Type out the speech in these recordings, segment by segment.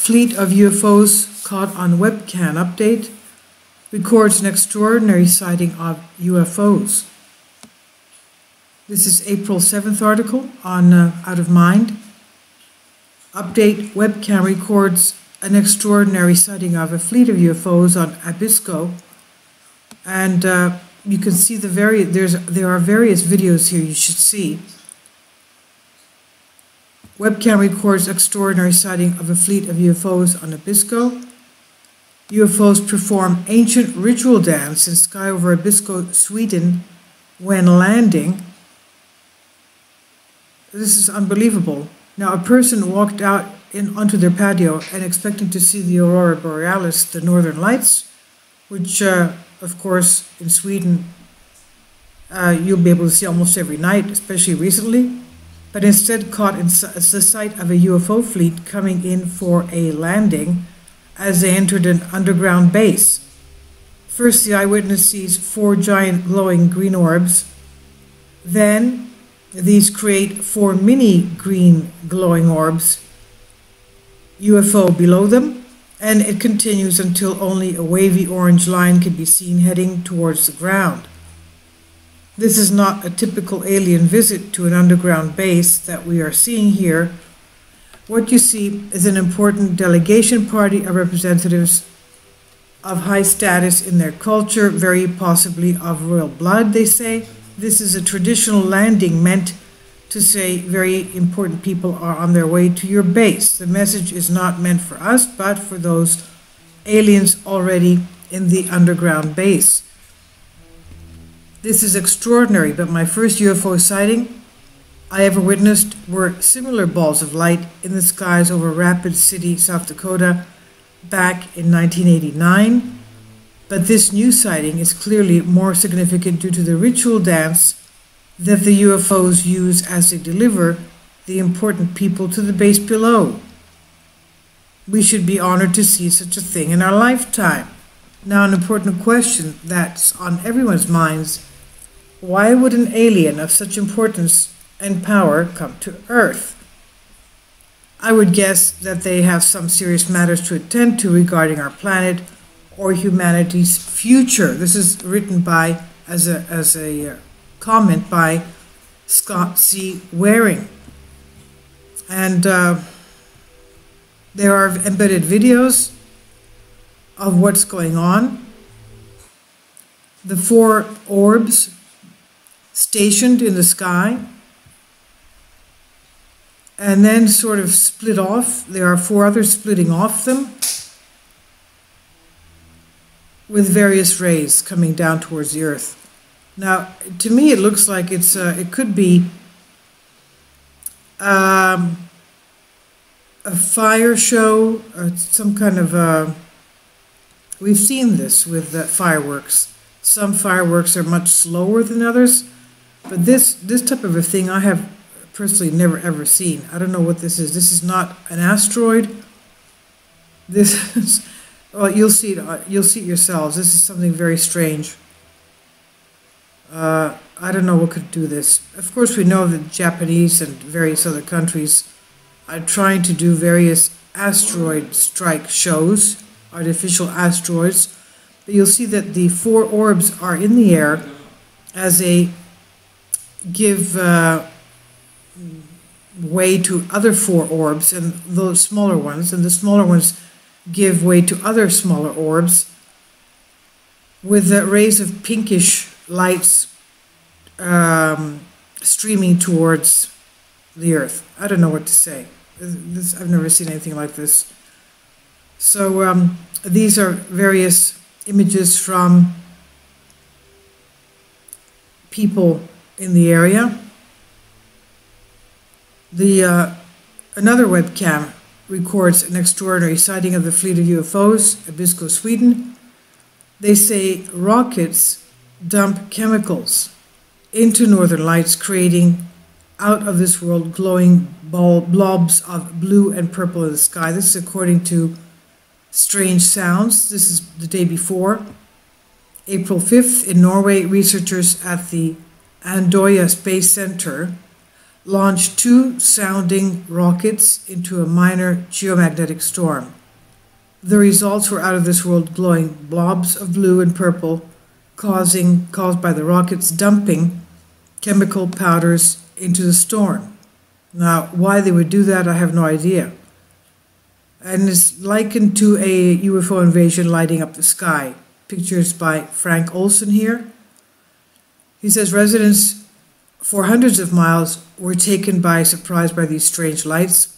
fleet of UFOs caught on webcam update records an extraordinary sighting of UFOs. This is April 7th article on Out of Mind. Update webcam records an extraordinary sighting of a fleet of UFOs on Abisko. And you can see there are various videos here you should see. Webcam records extraordinary sighting of a fleet of UFOs on Abisko. UFOs perform ancient ritual dance in sky over Abisko, Sweden, when landing. This is unbelievable. Now, a person walked out onto their patio and expecting to see the aurora borealis, the northern lights, which, of course, in Sweden, you'll be able to see almost every night, especially recently, but instead caught in the sight of a UFO fleet coming in for a landing as they entered an underground base. First, the eyewitness sees 4 giant glowing green orbs. Then, these create 4 mini green glowing orbs, UFO below them, and it continues until only a wavy orange line can be seen heading towards the ground. This is not a typical alien visit to an underground base that we are seeing here. What you see is an important delegation party of representatives of high status in their culture, very possibly of royal blood, they say. This is a traditional landing meant to say very important people are on their way to your base. The message is not meant for us, but for those aliens already in the underground base. This is extraordinary, but my first UFO sighting I ever witnessed were similar balls of light in the skies over Rapid City, South Dakota, back in 1989. But this new sighting is clearly more significant due to the ritual dance that the UFOs use as they deliver the important people to the base below. We should be honored to see such a thing in our lifetime. Now, an important question that's on everyone's minds: why would an alien of such importance and power come to Earth? I would guess that they have some serious matters to attend to regarding our planet or humanity's future. This is written by, as a comment by Scott C. Waring. And there are embedded videos of what's going on. The 4 orbs stationed in the sky and then sort of split off. There are 4 others splitting off them with various rays coming down towards the Earth. Now, to me, it looks like it could be a fire show, or some kind of we've seen this with fireworks. Some fireworks are much slower than others, but this type of a thing I have personally never ever seen. I don't know what this is. This is not an asteroid. This is, well, you'll see it yourselves. This is something very strange. I don't know what could do this. Of course, we know that Japanese and various other countries are trying to do various asteroid strike shows, artificial asteroids. But you'll see that the 4 orbs are in the air as they give way to other 4 orbs, and those smaller ones, and the smaller ones give way to other smaller orbs with rays of pinkish lights streaming towards the Earth. I don't know what to say. I've never seen anything like this. So these are various images from people in the area. Another webcam records an extraordinary sighting of the fleet of UFOs, Abisko, Sweden. They say rockets dump chemicals into northern lights, creating out-of-this-world glowing blobs of blue and purple in the sky. This is according to Strange Sounds. This is the day before. April 5th, in Norway, researchers at the Andøya Space Center launched two sounding rockets into a minor geomagnetic storm. The results were out-of-this-world glowing blobs of blue and purple, caused by the rockets dumping chemical powders into the storm. Now, why they would do that, I have no idea. And it's likened to a UFO invasion lighting up the sky. Pictures by Frank Olson here. He says residents for hundreds of miles were taken by surprise by these strange lights,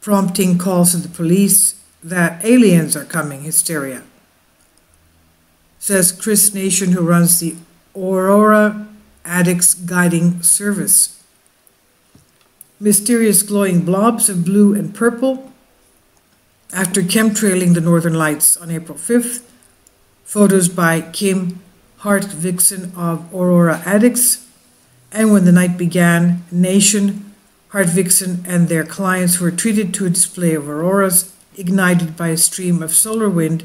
prompting calls to the police that aliens are coming, hysteria. Says Chris Nation, who runs the Aurora Addicts Guiding Service. Mysterious glowing blobs of blue and purple. After chemtrailing the northern lights on April 5th, photos by Kim Hart-Vixen of Aurora Addicts, and when the night began, Nation, Hart-Vixen, and their clients were treated to a display of auroras ignited by a stream of solar wind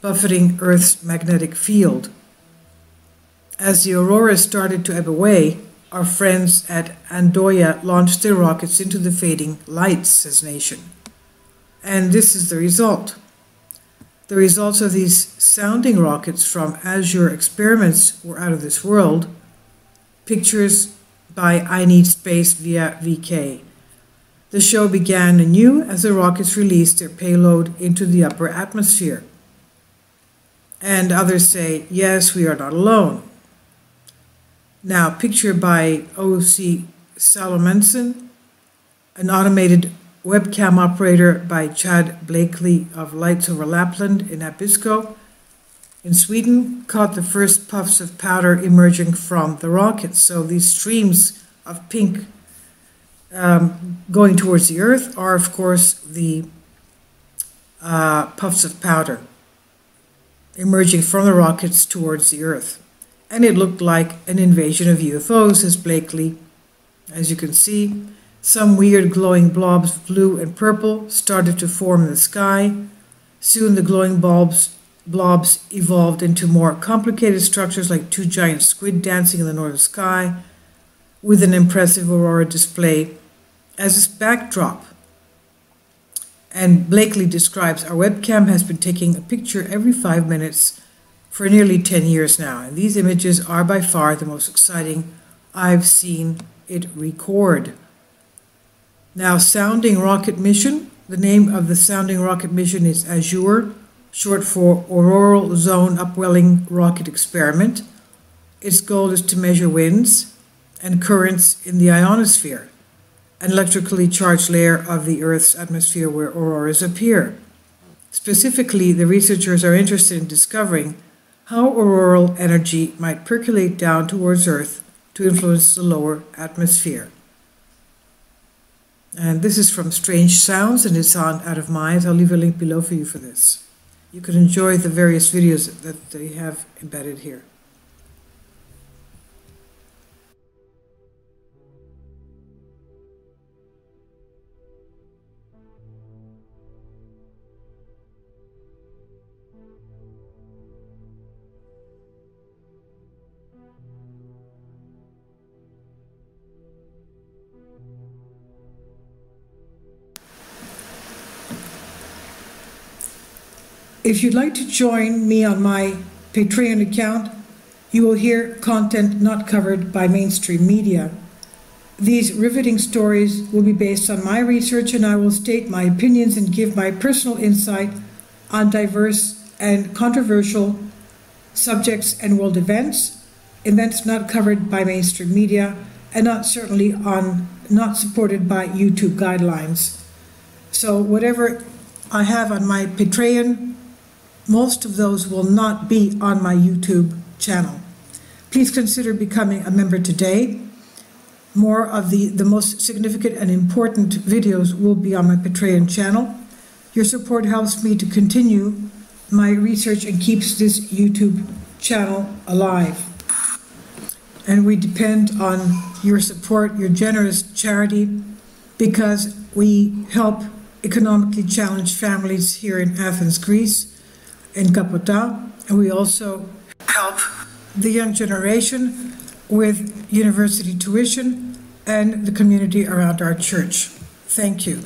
buffeting Earth's magnetic field. As the auroras started to ebb away, our friends at Andoya launched their rockets into the fading lights, says Nation. And this is the result. The results of these sounding rockets from Azure experiments were out of this world. Pictures by I Need Space via VK. The show began anew as the rockets released their payload into the upper atmosphere. And others say, yes, we are not alone. Now, picture by O.C. Salomonson, an automated webcam operator by Chad Blakely of Lights Over Lapland in Abisko, in Sweden, caught the first puffs of powder emerging from the rockets. So these streams of pink going towards the Earth are, of course, the puffs of powder emerging from the rockets towards the Earth. And it looked like an invasion of UFOs, says Blakely. As you can see, some weird glowing blobs of blue and purple started to form in the sky. Soon the glowing blobs evolved into more complicated structures like two giant squid dancing in the northern sky, with an impressive aurora display as its backdrop. And Blakely describes, our webcam has been taking a picture every 5 minutes for nearly 10 years now, and these images are by far the most exciting I've seen it record. Now, sounding rocket mission. The name of the sounding rocket mission is Azure, short for Auroral Zone Upwelling Rocket Experiment. Its goal is to measure winds and currents in the ionosphere, an electrically charged layer of the Earth's atmosphere where auroras appear. Specifically, the researchers are interested in discovering how auroral energy might percolate down towards Earth to influence the lower atmosphere. And this is from Strange Sounds, and it's on Out of Minds. I'll leave a link below for you for this. You can enjoy the various videos that they have embedded here. If you'd like to join me on my Patreon account, you will hear content not covered by mainstream media. These riveting stories will be based on my research, and I will state my opinions and give my personal insight on diverse and controversial subjects and world events not covered by mainstream media, and not supported by YouTube guidelines. So whatever I have on my Patreon, most of those will not be on my YouTube channel. Please consider becoming a member today. More of the most significant and important videos will be on my Patreon channel. Your support helps me to continue my research and keeps this YouTube channel alive. And we depend on your support, your generous charity, because we help economically challenged families here in Athens, Greece, in Kapota, and we also help the young generation with university tuition and the community around our church. Thank you.